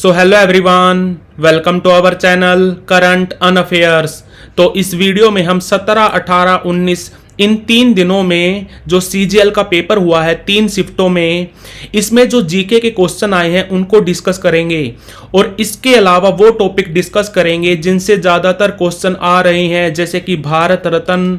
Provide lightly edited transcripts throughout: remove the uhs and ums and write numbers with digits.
So hello everyone, welcome to our channel current unaffairs. तो इस video में हम 17, 18, 19 इन 3 दिनों में जो सीजीएल का पेपर हुआ है 3 शिफ्टों में, इसमें जो जीके के क्वेश्चन आए हैं उनको डिस्कस करेंगे और इसके अलावा वो टॉपिक डिस्कस करेंगे जिनसे ज़्यादातर क्वेश्चन आ रहे हैं, जैसे कि भारत रत्न,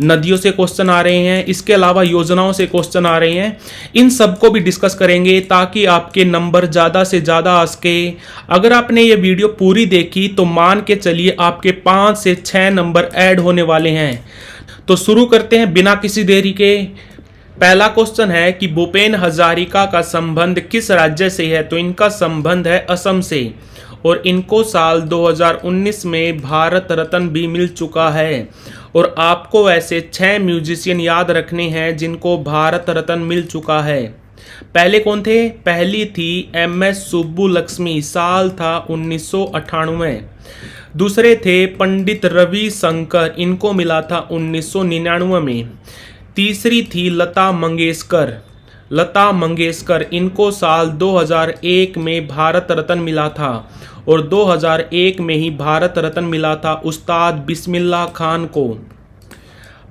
नदियों से क्वेश्चन आ रहे हैं, इसके अलावा योजनाओं से क्वेश्चन आ रहे हैं। इन सबको भी डिस्कस करेंगे ताकि आपके नंबर ज़्यादा से ज़्यादा आ सके। अगर आपने ये वीडियो पूरी देखी तो मान के चलिए आपके 5 से 6 नंबर ऐड होने वाले हैं। तो शुरू करते हैं बिना किसी देरी के। पहला क्वेश्चन है कि भूपेन हजारिका का संबंध किस राज्य से है? तो इनका संबंध है असम से और इनको साल 2019 में भारत रत्न भी मिल चुका है। और आपको ऐसे 6 म्यूजिशियन याद रखने हैं जिनको भारत रत्न मिल चुका है। पहले कौन थे? पहली थी MS सुब्बुलक्ष्मी, साल था 1998। दूसरे थे पंडित रविशंकर, इनको मिला था 1999 में। तीसरी थी लता मंगेशकर, इनको साल 2001 में भारत रत्न मिला था और 2001 में ही भारत रत्न मिला था उस्ताद बिस्मिल्लाह खान को।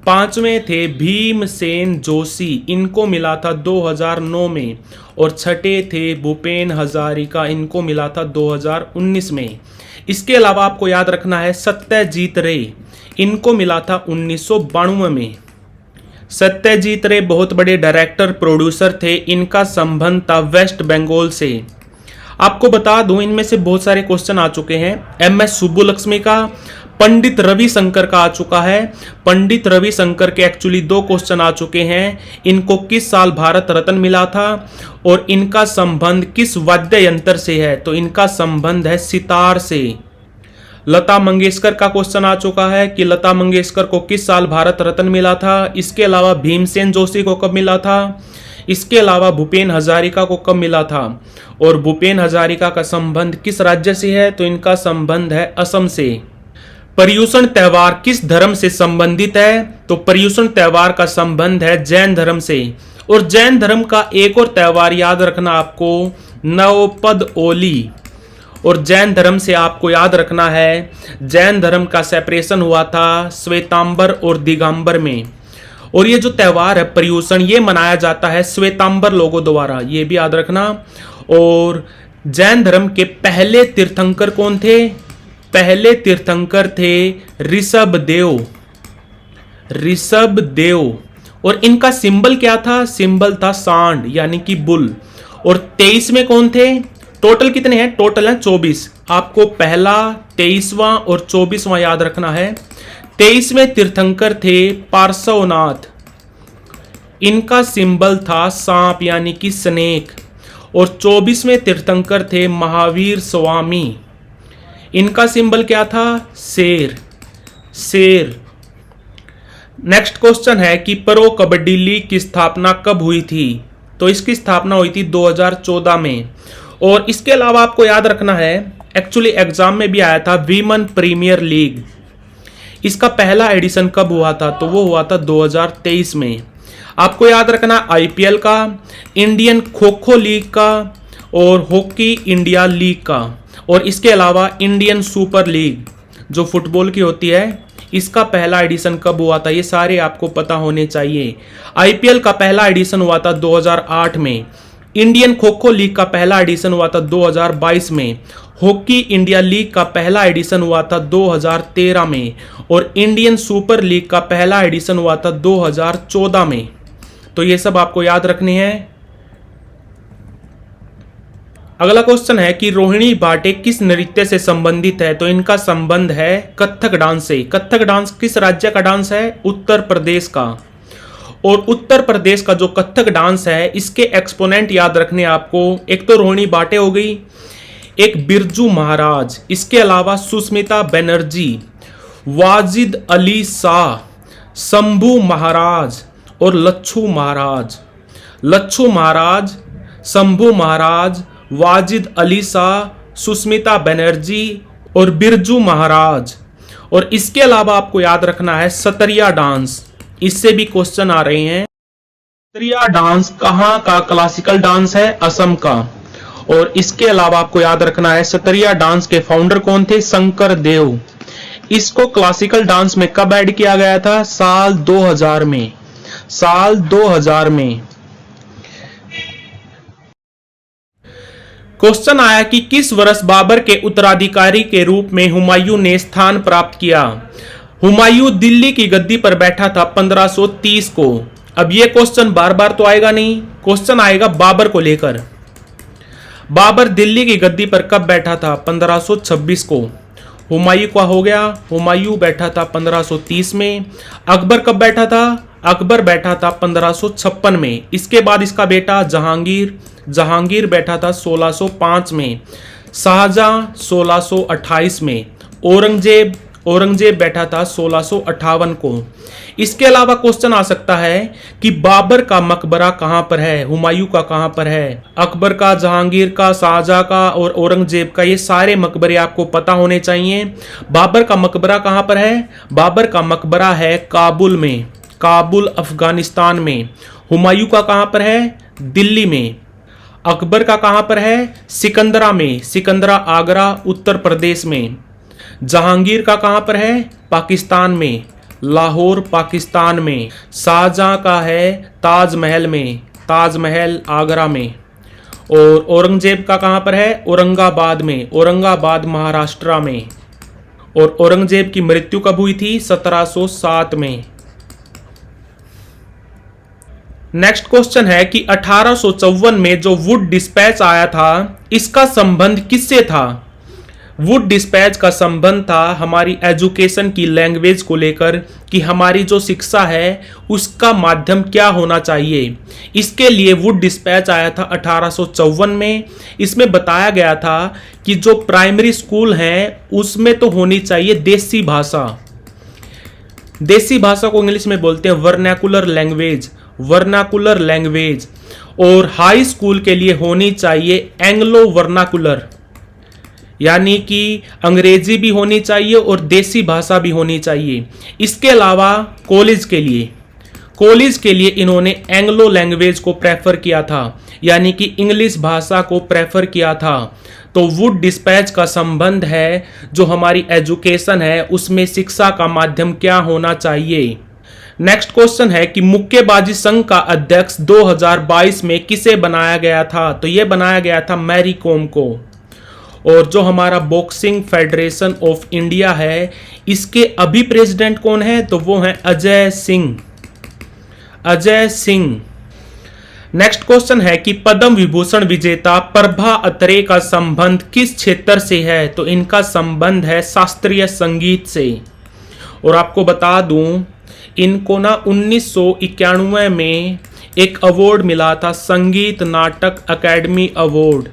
5वें थे भीमसेन जोशी, इनको मिला था 2009 में। और 6ठे थे भूपेन हजारिका, इनको मिला था 2019 में। इसके अलावा आपको याद रखना है सत्यजीत रे, इनको मिला था 1992 में। सत्यजीत रे बहुत बड़े डायरेक्टर प्रोड्यूसर थे, इनका संबंध था वेस्ट बंगाल से। आपको बता दूं इनमें से बहुत सारे क्वेश्चन आ चुके हैं। MS सुब्बुलक्ष्मी का, पंडित रविशंकर का आ चुका है। पंडित रविशंकर के एक्चुअली 2 क्वेश्चन आ चुके हैं। इनको किस साल भारत रत्न मिला था और इनका संबंध किस वाद्य यंत्र से है? तो इनका संबंध है सितार से। लता मंगेशकर का क्वेश्चन आ चुका है कि लता मंगेशकर को किस साल भारत रत्न मिला था। इसके अलावा भीमसेन जोशी को कब मिला था। इसके अलावा भूपेन हजारिका को कब मिला था और भूपेन हजारिका का संबंध किस राज्य से है? तो इनका संबंध है असम से। पर्युषण त्योहार किस धर्म से संबंधित है? तो पर्युषण त्योहार का संबंध है जैन धर्म से। और जैन धर्म का एक और त्योहार याद रखना आपको, नवपद ओली। और जैन धर्म से आपको याद रखना है जैन धर्म का सेपरेशन हुआ था श्वेतांबर और दिगंबर में। और ये जो त्योहार है पर्युषण, ये मनाया जाता है श्वेतांबर लोगों द्वारा, ये भी याद रखना। और जैन धर्म के पहले तीर्थंकर कौन थे? पहले तीर्थंकर थे ऋषभदेव। और इनका सिंबल क्या था? सिंबल था सांड यानी कि बुल। और 23 में कौन थे? टोटल कितने हैं? टोटल है 24। आपको पहला, 23वां और 24वां याद रखना है। 23वें तीर्थंकर थे पार्श्वनाथ, इनका सिंबल था सांप यानी कि स्नेक। और 24वें तीर्थंकर थे महावीर स्वामी, इनका सिंबल क्या था? शेर। नेक्स्ट क्वेश्चन है कि प्रो कबड्डी लीग की स्थापना कब हुई थी? तो इसकी स्थापना हुई थी 2014 में। और इसके अलावा आपको याद रखना है, एक्चुअली एग्जाम में भी आया था, वीमन प्रीमियर लीग, इसका पहला एडिशन कब हुआ था? तो वो हुआ था 2023 में। आपको याद रखना IPL का, इंडियन खो खो लीग का और हॉकी इंडिया लीग का। और इसके अलावा इंडियन सुपर लीग जो फुटबॉल की होती है, इसका पहला एडिशन कब हुआ था? ये सारे आपको पता होने चाहिए। IPL का पहला एडिशन हुआ था 2008 में। इंडियन खो खो लीग का पहला एडिशन हुआ था 2022 में। हॉकी इंडिया लीग का पहला एडिशन हुआ था 2013 में। और इंडियन सुपर लीग का पहला एडिशन हुआ था 2014 में। तो ये सब आपको याद रखने हैं। अगला क्वेश्चन है कि रोहिणी भाटे किस नृत्य से संबंधित है? तो इनका संबंध है कथक डांस से। कथक डांस किस राज्य का डांस है? उत्तर प्रदेश का। और उत्तर प्रदेश का जो कथक डांस है, इसके एक्सपोनेंट याद रखने आपको। एक तो रोहिणी भाटे हो गई, एक बिरजू महाराज, इसके अलावा सुष्मिता बनर्जी, वाजिद अली शाह, शंभू महाराज और लच्छू महाराज, शंभू महाराज, वाजिद अली शाह, सुष्मिता बनर्जी और बिरजू महाराज। और इसके अलावा आपको याद रखना है सतरिया डांस, इससे भी क्वेश्चन आ रहे हैं। सतरिया डांस कहाँ का क्लासिकल डांस है? असम का। और इसके अलावा आपको याद रखना है सतरिया डांस के फाउंडर कौन थे? शंकर देव। इसको क्लासिकल डांस में कब ऐड किया गया था? साल 2000 में। साल 2000 में। क्वेश्चन आया कि किस वर्ष बाबर के उत्तराधिकारी के रूप में हुमायूं ने स्थान प्राप्त किया? हुमायूं दिल्ली की गद्दी पर बैठा था 1530 को। अब ये क्वेश्चन बार बार तो आएगा नहीं, क्वेश्चन आएगा बाबर को लेकर। बाबर दिल्ली की गद्दी पर कब बैठा था? 1526 को। हुमायूं का हो गया, हुमायूं बैठा था 1530 में। अकबर कब बैठा था? अकबर बैठा था 1556 में। इसके बाद इसका बेटा जहांगीर, जहांगीर बैठा था 1605 में। शाहजहां 1628 में। औरंगजेब, औरंगजेब बैठा था 1658 को। इसके अलावा क्वेश्चन आ सकता है कि बाबर का मकबरा कहां पर है? हुमायूं का कहां पर है? अकबर का, जहांगीर का, शाहजहां का और औरंगजेब का, ये सारे मकबरे आपको पता होने चाहिए। बाबर का मकबरा कहां पर है? बाबर का मकबरा है काबुल में, काबुल अफगानिस्तान में। हुमायूं का कहां पर है? दिल्ली में। अकबर का कहां पर है? सिकंदरा में, सिकंदरा आगरा उत्तर प्रदेश में। जहांगीर का कहां पर है? पाकिस्तान में, लाहौर पाकिस्तान में। शाहजहां का है ताजमहल में, ताजमहल आगरा में। और औरंगजेब का कहां पर है? औरंगाबाद में, औरंगाबाद महाराष्ट्र में। और औरंगजेब की मृत्यु कब हुई थी? 1707 में। नेक्स्ट क्वेश्चन है कि 1854 में जो वुड डिस्पैच आया था, इसका संबंध किससे था? वुड डिस्पैच का संबंध था हमारी एजुकेशन की लैंग्वेज को लेकर, कि हमारी जो शिक्षा है उसका माध्यम क्या होना चाहिए। इसके लिए वुड डिस्पैच आया था 1854 में। इसमें बताया गया था कि जो प्राइमरी स्कूल हैं उसमें तो होनी चाहिए देसी भाषा। देसी भाषा को इंग्लिश में बोलते हैं वर्नाकुलर लैंग्वेज, वर्नाकुलर लैंग्वेज। और हाई स्कूल के लिए होनी चाहिए एंग्लो वर्नाकुलर, यानी कि अंग्रेजी भी होनी चाहिए और देसी भाषा भी होनी चाहिए। इसके अलावा कॉलेज के लिए, कॉलेज के लिए इन्होंने एंग्लो लैंग्वेज को प्रेफर किया था, यानी कि इंग्लिश भाषा को प्रेफर किया था। तो वुड डिस्पैच का संबंध है जो हमारी एजुकेशन है उसमें शिक्षा का माध्यम क्या होना चाहिए। नेक्स्ट क्वेश्चन है कि मुक्केबाजी संघ का अध्यक्ष 2022 में किसे बनाया गया था? तो यह बनाया गया था मैरी कॉम को। और जो हमारा बॉक्सिंग फेडरेशन ऑफ इंडिया है, इसके अभी प्रेसिडेंट कौन है? तो वो है अजय सिंह, अजय सिंह। नेक्स्ट क्वेश्चन है कि पद्म विभूषण विजेता प्रभा अत्रे का संबंध किस क्षेत्र से है? तो इनका संबंध है शास्त्रीय संगीत से। और आपको बता दूं, इनको ना 1991 में एक अवार्ड मिला था, संगीत नाटक अकादमी अवार्ड।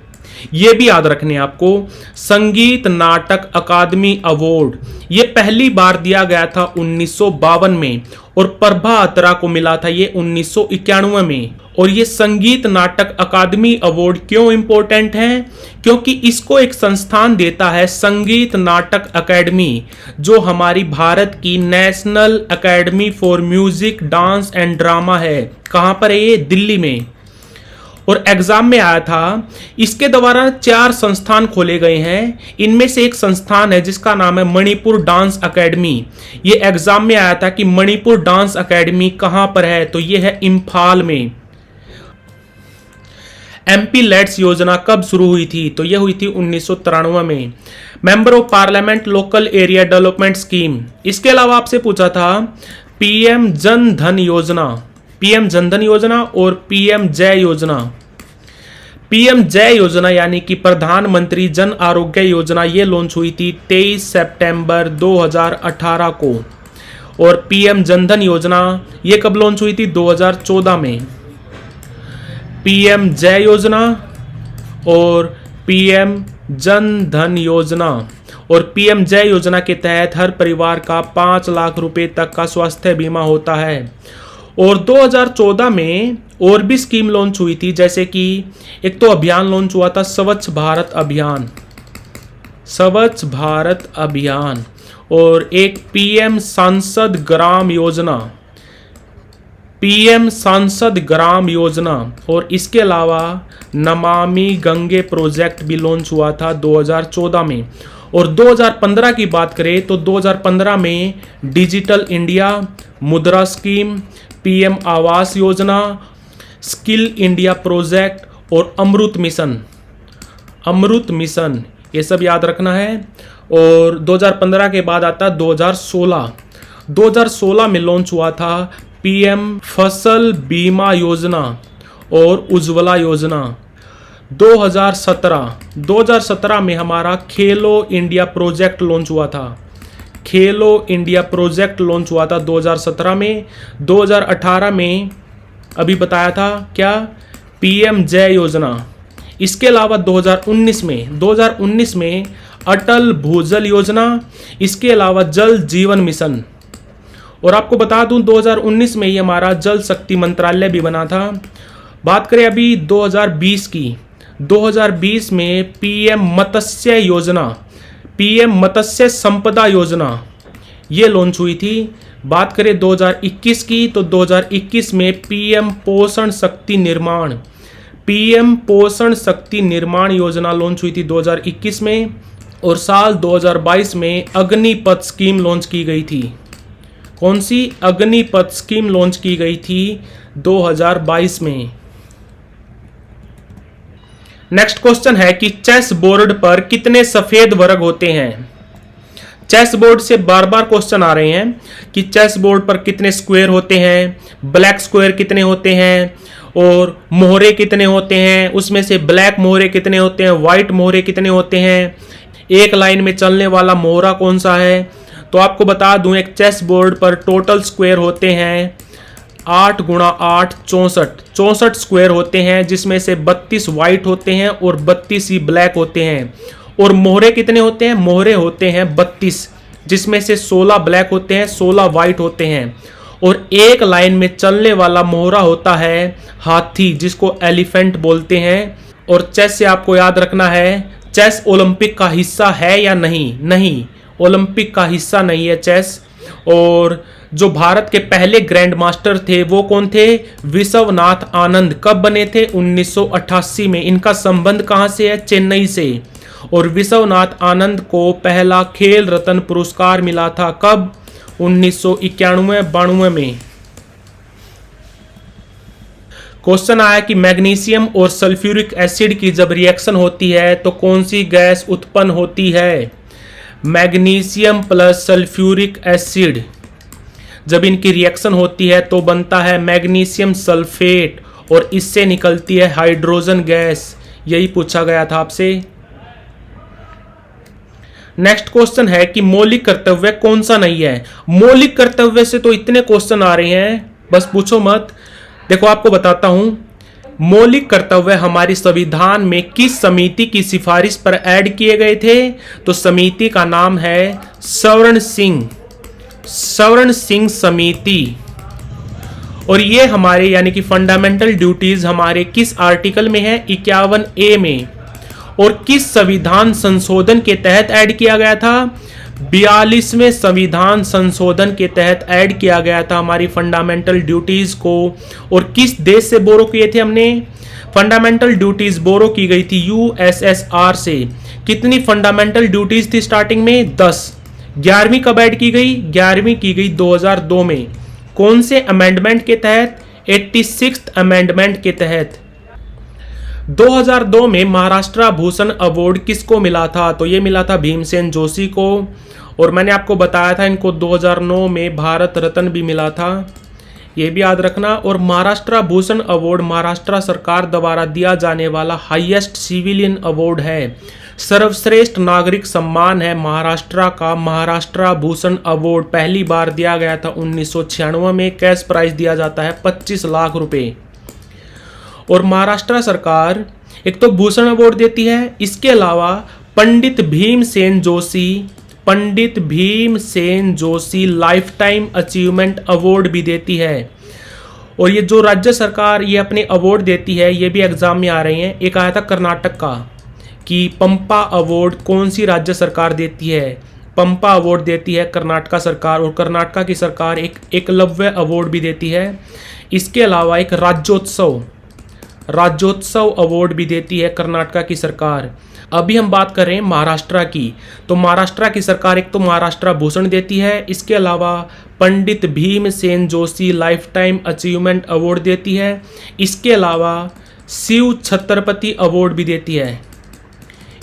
ये भी याद रखने आपको, संगीत नाटक अकादमी अवार्ड ये पहली बार दिया गया था 1952 में, और प्रभा अत्रा को मिला था ये 1991 में। और ये संगीत नाटक अकादमी अवार्ड क्यों इंपॉर्टेंट है? क्योंकि इसको एक संस्थान देता है संगीत नाटक अकेडमी, जो हमारी भारत की national academy for music dance and drama है। कहां पर है ये? दिल्ली में। और एग्जाम में आया था, इसके द्वारा 4 संस्थान खोले गए हैं। इनमें से एक संस्थान है जिसका नाम है मणिपुर डांस एकेडमी। ये एग्जाम में आया था कि मणिपुर डांस एकेडमी कहां पर है? तो ये है इम्फाल में। एमपी लेट्स योजना कब शुरू हुई थी? तो यह हुई थी 1993 में। Member of parliament local area development scheme. इसके अलावा आपसे पूछा था पीएम जन धन योजना, पीएम जनधन योजना और पीएम जय योजना। पीएम जय योजना यानी कि प्रधानमंत्री जन आरोग्य योजना, ये लॉन्च हुई थी 23 सितंबर 2018 को। और पीएम जनधन योजना ये कब लॉन्च हुई थी? 2014 में। पीएम जय योजना और पीएम जन धन योजना। और पीएम जय योजना के तहत हर परिवार का 5 लाख रुपए तक का स्वास्थ्य बीमा होता है। और 2014 में और भी स्कीम लॉन्च हुई थी, जैसे कि एक तो अभियान लॉन्च हुआ था स्वच्छ भारत अभियान, स्वच्छ भारत अभियान। और एक पीएम सांसद ग्राम योजना, पीएम सांसद ग्राम योजना और इसके अलावा नमामि गंगे प्रोजेक्ट भी लॉन्च हुआ था 2014 में। और 2015 की बात करें तो 2015 में डिजिटल इंडिया, मुद्रा scheme, PM Awas Yojana, skill India project और अमृत मिशन ये सब याद रखना है। और 2015 के बाद आता 2016 में लॉन्च हुआ था पीएम फसल बीमा योजना और उज्ज्वला योजना। 2017 में हमारा खेलो इंडिया प्रोजेक्ट लॉन्च हुआ था। खेलो इंडिया प्रोजेक्ट लॉन्च हुआ था 2017 में। 2018 में अभी बताया था क्या, पीएम जय योजना। इसके अलावा 2019 में अटल भूजल योजना, इसके अलावा जल जीवन मिशन। और आपको बता दूं 2019 में ही हमारा जल शक्ति मंत्रालय भी बना था। बात करें अभी 2020 की, 2020 में पीएम मत्स्य योजना, पीएम मत्स्य संपदा योजना ये लॉन्च हुई थी। बात करें 2021 की तो 2021 में पीएम पोषण शक्ति निर्माण, पीएम पोषण शक्ति निर्माण योजना लॉन्च हुई थी 2021 में। और साल 2022 में अग्निपथ स्कीम लॉन्च की गई थी। कौन सी? अग्निपथ स्कीम लॉन्च की गई थी 2022 में। नेक्स्ट क्वेश्चन है कि चेस बोर्ड पर कितने सफेद वर्ग होते हैं? चेस बोर्ड से बार बार क्वेश्चन आ रहे हैं कि चेस बोर्ड पर कितने स्क्वायर होते हैं, ब्लैक स्क्वायर कितने होते हैं और मोहरे कितने होते हैं, उसमें से ब्लैक मोहरे कितने होते हैं, व्हाइट मोहरे कितने होते हैं, एक लाइन में चलने वाला मोहरा कौन सा है। तो आपको बता दूं एक चेस बोर्ड पर टोटल स्क्वायर होते हैं 8 गुणा 8 64 स्क्वायर होते हैं, जिसमें से 32 व्हाइट होते हैं और 32 ही ब्लैक होते हैं। और मोहरे कितने होते हैं? मोहरे होते हैं 32, जिसमें से 16 ब्लैक होते हैं, 16 व्हाइट होते हैं। और एक लाइन में चलने वाला मोहरा होता है हाथी, जिसको एलिफेंट बोलते हैं। और चेस से आपको याद रखना है, चेस ओलंपिक का हिस्सा है या नहीं? नहीं, ओलंपिक का हिस्सा नहीं है चेस। और जो भारत के पहले ग्रैंड मास्टर थे वो कौन थे? विश्वनाथ आनंद। कब बने थे? 1988 में। इनका संबंध कहां से है? चेन्नई से। और विश्वनाथ आनंद को पहला खेल रत्न पुरस्कार मिला था कब? 1991-92 में। क्वेश्चन आया कि मैग्नीशियम और सल्फ्यूरिक एसिड की जब रिएक्शन होती है तो कौन सी गैस उत्पन्न होती है? मैग्नीशियम प्लस सल्फ्यूरिक एसिड जब इनकी रिएक्शन होती है तो बनता है मैग्नीशियम सल्फेट और इससे निकलती है हाइड्रोजन गैस। यही पूछा गया था आपसे। नेक्स्ट क्वेश्चन है कि मौलिक कर्तव्य कौन सा नहीं है? मौलिक कर्तव्य से तो इतने क्वेश्चन आ रहे हैं, बस पूछो मत। देखो आपको बताता हूं, मौलिक कर्तव्य हमारी संविधान में किस समिति की सिफारिश पर ऐड किए गए थे? तो समिति का नाम है स्वर्ण सिंह समिति। और ये हमारे यानी कि फंडामेंटल ड्यूटीज हमारे किस आर्टिकल में है? 51A में। और किस संविधान संशोधन के तहत ऐड किया गया था? 42वें संविधान संशोधन के तहत ऐड किया गया था हमारी फंडामेंटल ड्यूटीज को। और किस देश से बोरो किए थे हमने? फंडामेंटल ड्यूटीज बोरो की गई थी USSR से। कितनी फंडामेंटल ड्यूटीज थी स्टार्टिंग में? 10। 11वीं कब ऐड की गई? 11वीं की गई 2002 में। कौन से अमेंडमेंट के तहत? 86th अमेंडमेंट के तहत। 2002 में महाराष्ट्र भूषण अवार्ड किसको मिला था? तो ये मिला था भीमसेन जोशी को। और मैंने आपको बताया था इनको 2009 में भारत रत्न भी मिला था, ये भी याद रखना। और महाराष्ट्र भूषण अवार्ड महाराष्ट्र सरकार द्वारा दिया जाने वाला हाईएस्ट सिविलियन अवार्ड है, सर्वश्रेष्ठ नागरिक सम्मान है महाराष्ट्र का। महाराष्ट्र भूषण अवार्ड पहली बार दिया गया था 1996 में। कैश प्राइज दिया जाता है 25 लाख रुपए। और महाराष्ट्र सरकार एक तो भूषण अवार्ड देती है, इसके अलावा Pandit Bhimsen Joshi lifetime achievement award भी देती है। और ये जो राज्य सरकार ये अपने अवार्ड देती है ये भी एग्जाम में आ रहे हैं। एक आया था कर्नाटक का कि पंपा अवार्ड कौन सी राज्य सरकार देती है? पंपा अवार्ड देती है कर्नाटका सरकार, और कर्नाटका की सरकार एक एकलव्य अवार्ड भी देती है। इसके अलावा एक राज्योत्सव अवार्ड भी देती है कर्नाटका की सरकार। अभी हम बात कर रहे हैं महाराष्ट्र की, तो महाराष्ट्र की सरकार एक तो महाराष्ट्र भूषण देती है, इसके अलावा Pandit Bhimsen Joshi lifetime achievement award देती है, इसके अलावा शिव छत्रपति अवार्ड भी देती है,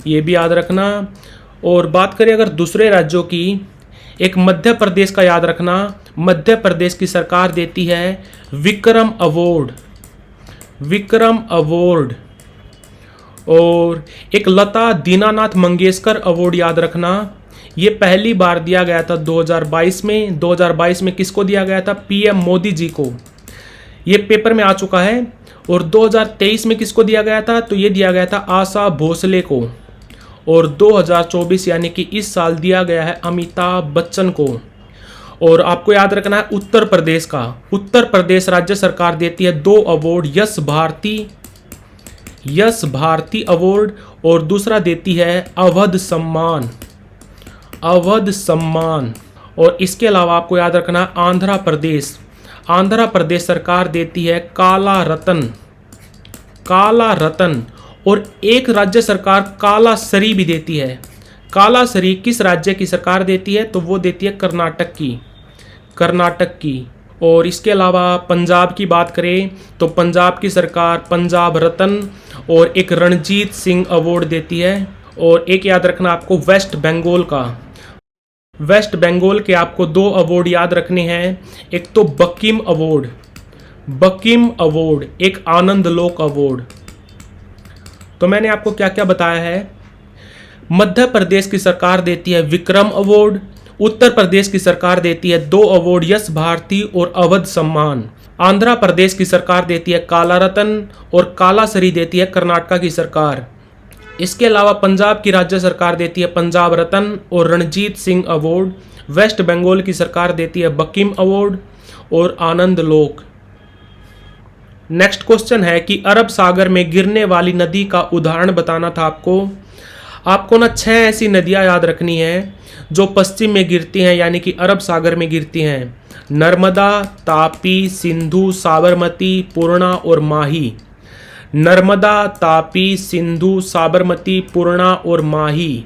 ये भी याद रखना। और बात करें अगर दूसरे राज्यों की, एक मध्य प्रदेश का याद रखना, मध्य प्रदेश की सरकार देती है विक्रम अवार्ड। और एक लता दीनानाथ मंगेशकर अवार्ड याद रखना, ये पहली बार दिया गया था 2022 में। 2022 में किसको दिया गया था? पीएम मोदी जी को, ये पेपर में आ चुका है। और 2023 में किसको दिया गया था? तो ये दिया गया था आशा भोसले को। और 2024 यानी कि इस साल दिया गया है अमिताभ बच्चन को। और आपको याद रखना है उत्तर प्रदेश का, उत्तर प्रदेश राज्य सरकार देती है 2 अवार्ड, यश भारती अवार्ड, और दूसरा देती है अवध सम्मान। और इसके अलावा आपको याद रखना आंध्र प्रदेश सरकार देती है काला रतन। और एक राज्य सरकार काला सरी भी देती है। काला सरी किस राज्य की सरकार देती है? तो वो देती है कर्नाटक की। और इसके अलावा पंजाब की बात करें तो पंजाब की सरकार पंजाब रत्न और एक रणजीत सिंह अवार्ड देती है। और एक याद रखना आपको वेस्ट बंगाल के आपको 2 अवार्ड याद रखने हैं। एक तो बकीम अवार्ड, एक आनंद लोक अवार्ड। तो मैंने आपको क्या क्या बताया है। मध्य प्रदेश की सरकार देती है विक्रम अवार्ड, उत्तर प्रदेश की सरकार देती है 2 अवार्ड, यश भारती और अवध सम्मान। आंध्र प्रदेश की सरकार देती है काला रतन और काला सरी देती है कर्नाटका की सरकार। इसके अलावा पंजाब की राज्य सरकार देती है पंजाब रत्न और रणजीत सिंह अवार्ड। वेस्ट बंगाल की सरकार देती है बकीम अवार्ड और आनंद लोक। नेक्स्ट क्वेश्चन है कि अरब सागर में गिरने वाली नदी का उदाहरण बताना था आपको ना 6 ऐसी नदियां याद रखनी है जो पश्चिम में गिरती हैं, यानी कि अरब सागर में गिरती हैं। नर्मदा, तापी, सिंधु, साबरमती, पूर्णा और माही। नर्मदा, तापी, सिंधु, साबरमती, पूर्णा और माही।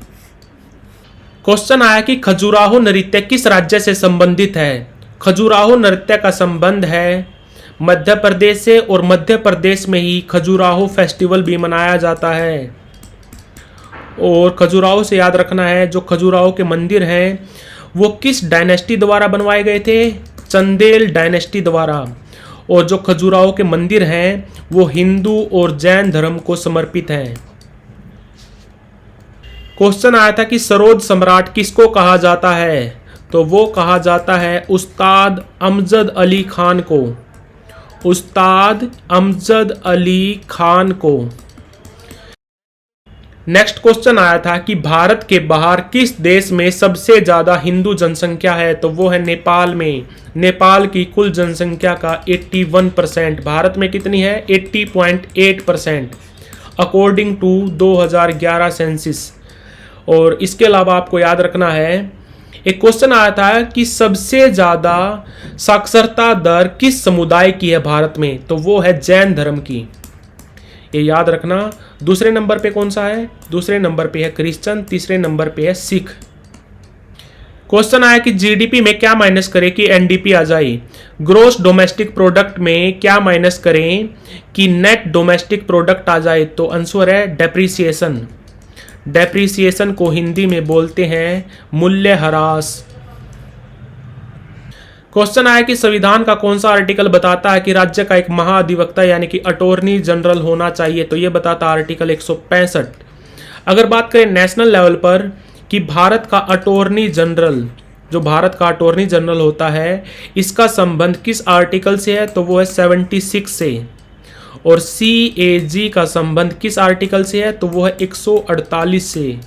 क्वेश्चन आया कि खजुराहो नृत्य किस राज्य से संबंधित है? खजुराहो नृत्य का संबंध है मध्य प्रदेश से, और मध्य प्रदेश में ही खजुराहो फेस्टिवल भी मनाया जाता है। और खजुराहो से याद रखना है जो खजुराहो के मंदिर हैं वो किस डायनेस्टी द्वारा बनवाए गए थे? चंदेल डायनेस्टी द्वारा। और जो खजुराहो के मंदिर हैं वो हिंदू और जैन धर्म को समर्पित हैं। क्वेश्चन आया था कि सरोद सम्राट किसको कहा जाता है? तो वो कहा जाता है उस्ताद अमजद अली खान को। नेक्स्ट क्वेश्चन आया था कि भारत के बाहर किस देश में सबसे ज्यादा हिंदू जनसंख्या है? तो वो है नेपाल में। नेपाल की कुल जनसंख्या का 81%। भारत में कितनी है? 80.8% अकॉर्डिंग टू 2011 सेंसिस। और इसके अलावा आपको याद रखना है एक क्वेश्चन आया था कि सबसे ज्यादा साक्षरता दर किस समुदाय की है भारत में? तो वो है जैन धर्म की, ये याद रखना। दूसरे नंबर पे कौन सा है? दूसरे नंबर पे है क्रिश्चियन, तीसरे नंबर पे है सिख। क्वेश्चन आया कि जीडीपी में क्या माइनस करें कि एनडीपी आ जाए? ग्रोस डोमेस्टिक प्रोडक्ट में क्या माइनस करें कि नेट डोमेस्टिक प्रोडक्ट आ जाए? तो आंसर है डेप्रिसिएशन। डेप्रिसिएशन को हिंदी में बोलते हैं मूल्यह्रास। क्वेश्चन आया कि संविधान का कौन सा आर्टिकल बताता है कि राज्य का एक महाधिवक्ता यानी कि अटॉर्नी जनरल होना चाहिए? तो ये बताता आर्टिकल 165। अगर बात करें नेशनल लेवल पर कि भारत का अटॉर्नी जनरल, जो भारत का अटॉर्नी जनरल होता है, इसका संबंध किस आर्टिकल से है? तो वो है 76 से। और CAG का संबंध किस आर्टिकल से है? तो वो है 148 से।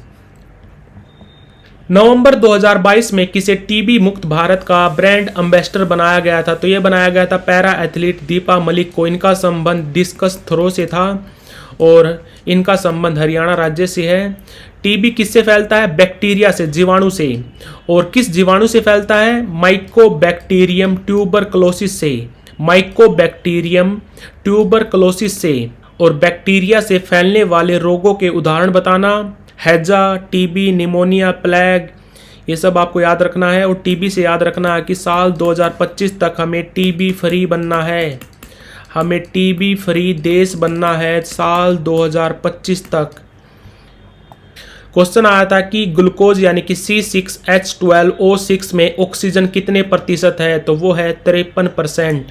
नवंबर 2022 में किसे टीबी मुक्त भारत का ब्रांड एम्बेसडर बनाया गया था? तो ये बनाया गया था पैरा एथलीट दीपा मलिक को। इनका संबंध डिस्कस थ्रो से था। और इनका संबंध हरियाणा राज्य से है। टीबी किससे फैलता है? बैक्टीरिया से, जीवाणु से। और किस जीवाणु से फैलता है? माइकोबैक्टीरियम ट्यूबरकुलोसिस से, माइकोबैक्टीरियम ट्यूबरकुलोसिस से। और बैक्टीरिया से फैलने वाले रोगों के उदाहरण बताना, हैजा, टीबी, निमोनिया, प्लेग, ये सब आपको याद रखना है। और टीबी से याद रखना है कि साल 2025 तक हमें टीबी फ्री बनना है, हमें टीबी फ्री देश बनना है साल 2025 तक। क्वेश्चन आया था कि ग्लूकोज यानी कि C6H12O6 में ऑक्सीजन कितने प्रतिशत है? तो वो है 53%।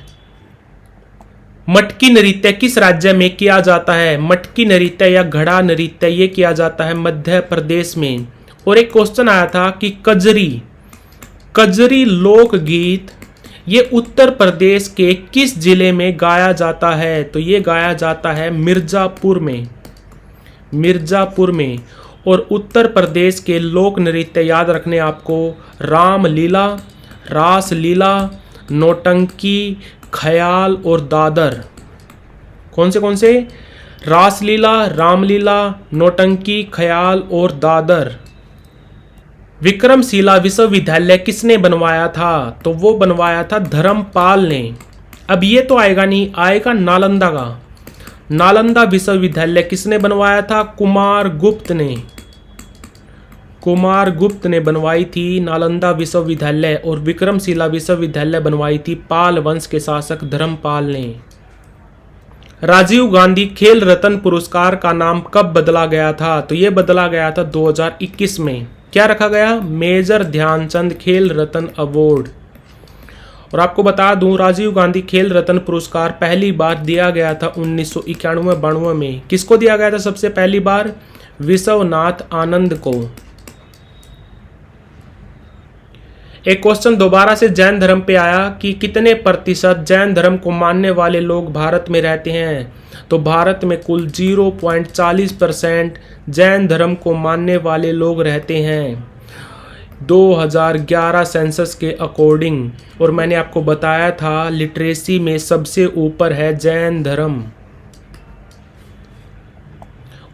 मटकी नृत्य किस राज्य में किया जाता है? मटकी नृत्य या घड़ा नृत्य ये किया जाता है मध्य प्रदेश में। और एक क्वेश्चन आया था कि कजरी, कजरी लोकगीत ये उत्तर प्रदेश के किस जिले में गाया जाता है? तो ये गाया जाता है मिर्जापुर में, मिर्जापुर में। और उत्तर प्रदेश के लोक नृत्य याद रखने आपको, रामलीला, रासलीला, नौटंकी, ख्याल और दादर। कौन से? रासलीला, रामलीला, नौटंकी, ख्याल और दादर। विक्रमशिला विश्वविद्यालय किसने बनवाया था? तो वो बनवाया था धर्मपाल ने। अब ये तो आएगा नहीं, आएगा नालंदा का। नालंदा विश्वविद्यालय किसने बनवाया था? कुमार गुप्त ने, कुमार गुप्त ने बनवाई थी नालंदा विश्वविद्यालय। और विक्रमशिला विश्वविद्यालय बनवाई थी पाल वंश के शासक धर्मपाल ने। राजीव गांधी खेल रत्न पुरस्कार का नाम कब बदला गया था? तो ये बदला गया था 2021 में। क्या रखा गया? मेजर ध्यानचंद खेल रत्न अवार्ड। और आपको बता दूं, राजीव गांधी खेल रत्न पुरस्कार पहली बार दिया गया था 1991-92 में। किसको दिया गया था सबसे पहली बार? विश्वनाथ आनंद को। एक क्वेश्चन दोबारा से जैन धर्म पे आया कि कितने प्रतिशत जैन धर्म को मानने वाले लोग भारत में रहते हैं? तो भारत में कुल 0.40% जैन धर्म को मानने वाले लोग रहते हैं 2011 सेंसस के अकॉर्डिंग। और मैंने आपको बताया था लिटरेसी में सबसे ऊपर है जैन धर्म।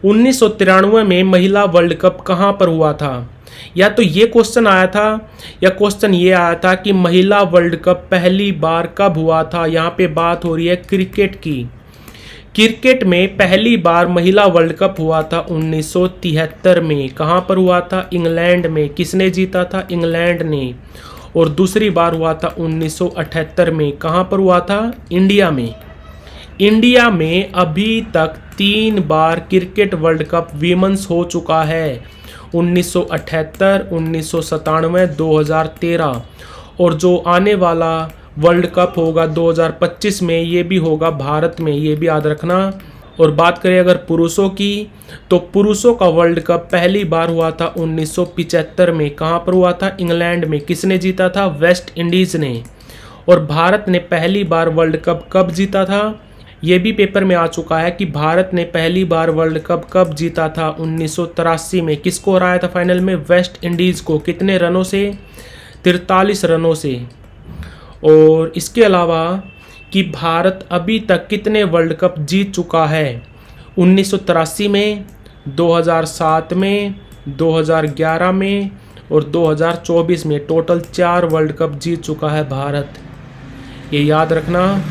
1993 में महिला वर्ल्ड कप कहाँ पर हुआ था? या तो ये क्वेश्चन आया था या क्वेश्चन ये आया था कि महिला वर्ल्ड कप पहली बार कब हुआ था। यहाँ पे बात हो रही है क्रिकेट की। क्रिकेट में पहली बार महिला वर्ल्ड कप हुआ था 1973 में। कहाँ पर हुआ था? इंग्लैंड में। किसने जीता था? इंग्लैंड ने। और दूसरी बार हुआ था 1978 में। कहाँ पर हुआ था? इंडिया में। इंडिया में अभी तक 3 बार क्रिकेट वर्ल्ड कप वीमेंस हो चुका है, 1978, 1997, 2013। और जो आने वाला वर्ल्ड कप होगा 2025 में, ये भी होगा भारत में, ये भी याद रखना। और बात करें अगर पुरुषों की, तो पुरुषों का वर्ल्ड कप पहली बार हुआ था 1975 में। कहाँ पर हुआ था? इंग्लैंड में। किसने जीता था? वेस्ट इंडीज़ ने। और भारत ने पहली बार वर्ल्ड कप कब जीता था? ये भी पेपर में आ चुका है कि भारत ने पहली बार वर्ल्ड कप कब जीता था? 1983 में। किसको हराया था फाइनल में? वेस्ट इंडीज़ को। कितने रनों से? 43 रनों से। और इसके अलावा कि भारत अभी तक कितने वर्ल्ड कप जीत चुका है? 1983 में, 2007 में, 2011 में और 2024 में। टोटल 4 वर्ल्ड कप जीत चुका है भारत, ये याद रखना।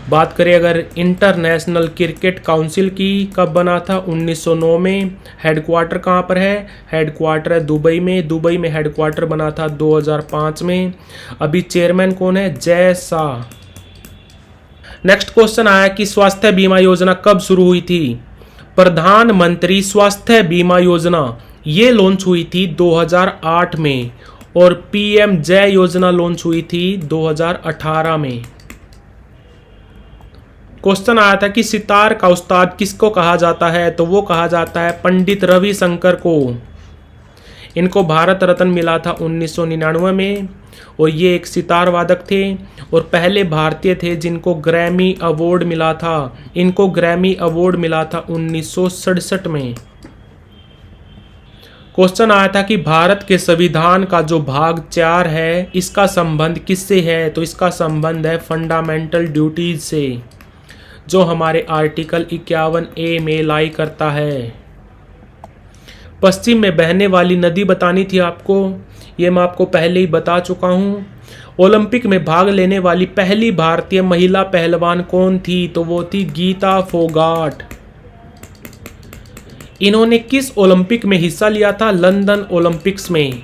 बात करें अगर इंटरनेशनल क्रिकेट काउंसिल की, कब बना था? 1909 में। हेडक्वार्टर कहाँ पर है? हेडक्वार्टर है दुबई में। दुबई में हेडक्वार्टर बना था 2005 में। अभी चेयरमैन कौन है? जय शाह। नेक्स्ट क्वेश्चन आया कि स्वास्थ्य बीमा योजना कब शुरू हुई थी? प्रधानमंत्री स्वास्थ्य बीमा योजना ये लॉन्च हुई थी 2008 में। और पीएम जय योजना लॉन्च हुई थी 2018 में। क्वेश्चन आया था कि सितार का उस्ताद किसको कहा जाता है? तो वो कहा जाता है पंडित रविशंकर को। इनको भारत रत्न मिला था 1999 में। और ये एक सितार वादक थे और पहले भारतीय थे जिनको ग्रैमी अवार्ड मिला था। इनको ग्रैमी अवार्ड मिला था 1967 में। क्वेश्चन आया था कि भारत के संविधान का जो भाग 4 है, इसका संबंध किससे है? तो इसका संबंध है फंडामेंटल ड्यूटीज से। जो हमारे आर्टिकल 51A में लाई करता है। पश्चिम में बहने वाली नदी बतानी थी आपको, ये मैं आपको पहले ही बता चुका हूँ। ओलंपिक में भाग लेने वाली पहली भारतीय महिला पहलवान कौन थी? तो वो थी गीता फोगाट। इन्होंने किस ओलंपिक में हिस्सा लिया था? लंदन ओलंपिक्स में।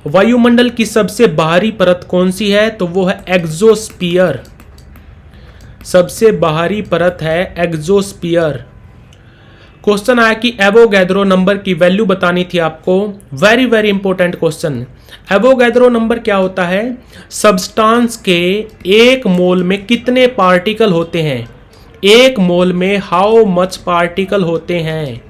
वायुमंडल की सबसे बाहरी परत कौन सी है? तो वो है एक्सोस्फीयर। सबसे बाहरी परत है एक्सोस्फीयर। क्वेश्चन आया कि एवोगैड्रो नंबर की वैल्यू बतानी थी आपको। Very very important question. Avogadro number क्या होता है? सब्सटेंस के एक मोल में कितने पार्टिकल होते हैं, एक मोल में हाउ मच पार्टिकल होते हैं,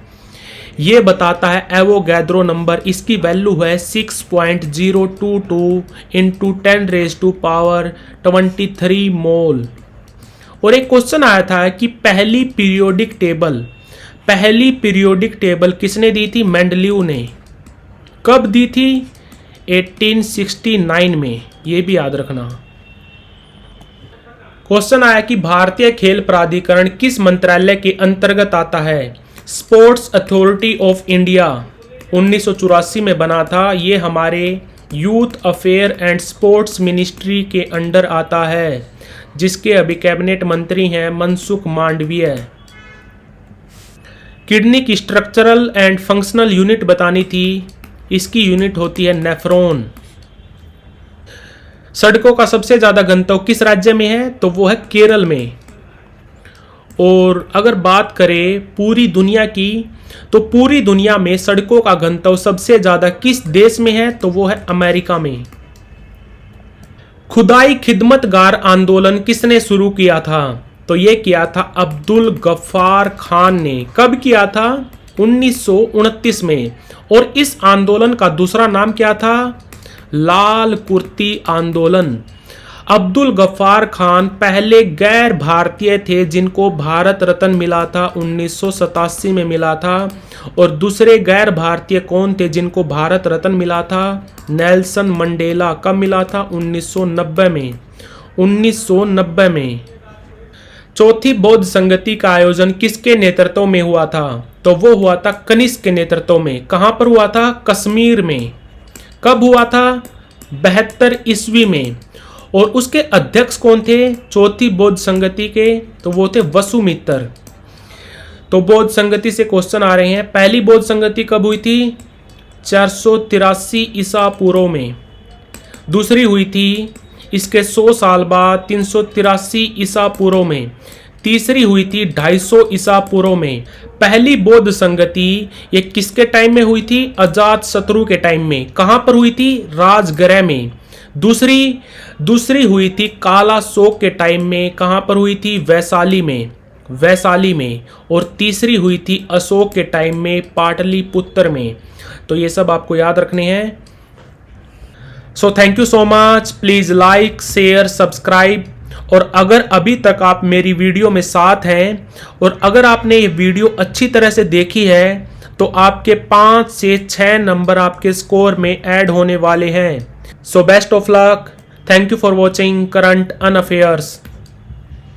ये बताता है एवोगैड्रो नंबर। इसकी वैल्यू है 6.022 इंटू 10⁻23 मोल। और एक क्वेश्चन आया था कि पहली पीरियोडिक टेबल किसने दी थी? मेंडलीव ने। कब दी थी? 1869 में। ये भी याद रखना। क्वेश्चन आया कि भारतीय खेल प्राधिकरण किस मंत्रालय के अंतर्गत आता है? स्पोर्ट्स अथॉरिटी ऑफ इंडिया 1984 में बना था। ये हमारे youth affair and sports ministry के अंडर आता है, जिसके अभी कैबिनेट मंत्री हैं मनसुख मांडविया। किडनी की स्ट्रक्चरल एंड फंक्शनल यूनिट बतानी थी। इसकी यूनिट होती है नेफ्रॉन। सड़कों का सबसे ज्यादा घनत्व किस राज्य में है? तो वो है केरल में। और अगर बात करें पूरी दुनिया की, तो पूरी दुनिया में सड़कों का घनत्व सबसे ज्यादा किस देश में है? तो वो है अमेरिका में। खुदाई खिदमतगार आंदोलन किसने शुरू किया था? तो ये किया था अब्दुल गफ्फार खान ने। कब किया था? 1929 में। और इस आंदोलन का दूसरा नाम क्या था? लाल कुर्ती आंदोलन। अब्दुल गफ्फार खान पहले गैर भारतीय थे जिनको भारत रत्न मिला था, 1987 में मिला था। और दूसरे गैर भारतीय कौन थे जिनको भारत रत्न मिला था? Nelson Mandela. कब मिला था? 1990 में। 1990 में। चौथी बौद्ध संगति का आयोजन किसके नेतृत्व में हुआ था? तो वो हुआ था कनिष्क के नेतृत्व में। कहां पर हुआ था? कश्मीर में। कब हुआ था? 72 ईस्वी में। और उसके अध्यक्ष कौन थे चौथी बौद्ध संगति के? तो वो थे वसुमित्र। तो बौद्ध संगति से क्वेश्चन आ रहे हैं। पहली बौद्ध संगति कब हुई थी? 483 ईसा पूर्व में। दूसरी हुई थी इसके 100 साल बाद 383 ईसा पूर्व में। तीसरी हुई थी 250 ईसा पूर्व में। पहली बौद्ध संगति ये किसके टाइम में हुई थी? अजात शत्रु के टाइम में। कहां पर हुई थी? राजगृह में। दूसरी हुई थी कालाशोक के टाइम में। कहां पर हुई थी? वैशाली में। और तीसरी हुई थी अशोक के टाइम में, पाटलिपुत्र में। तो ये सब आपको याद रखने हैं। So thank you so much. Please like, share, subscribe. और अगर अभी तक आप मेरी वीडियो में साथ हैं और अगर आपने ये वीडियो अच्छी तरह से देखी है तो आपके 5 से 6 नंबर आपके स्कोर में ऐड होने वाले हैं। So best of luck. Thank you for watching current un affairs.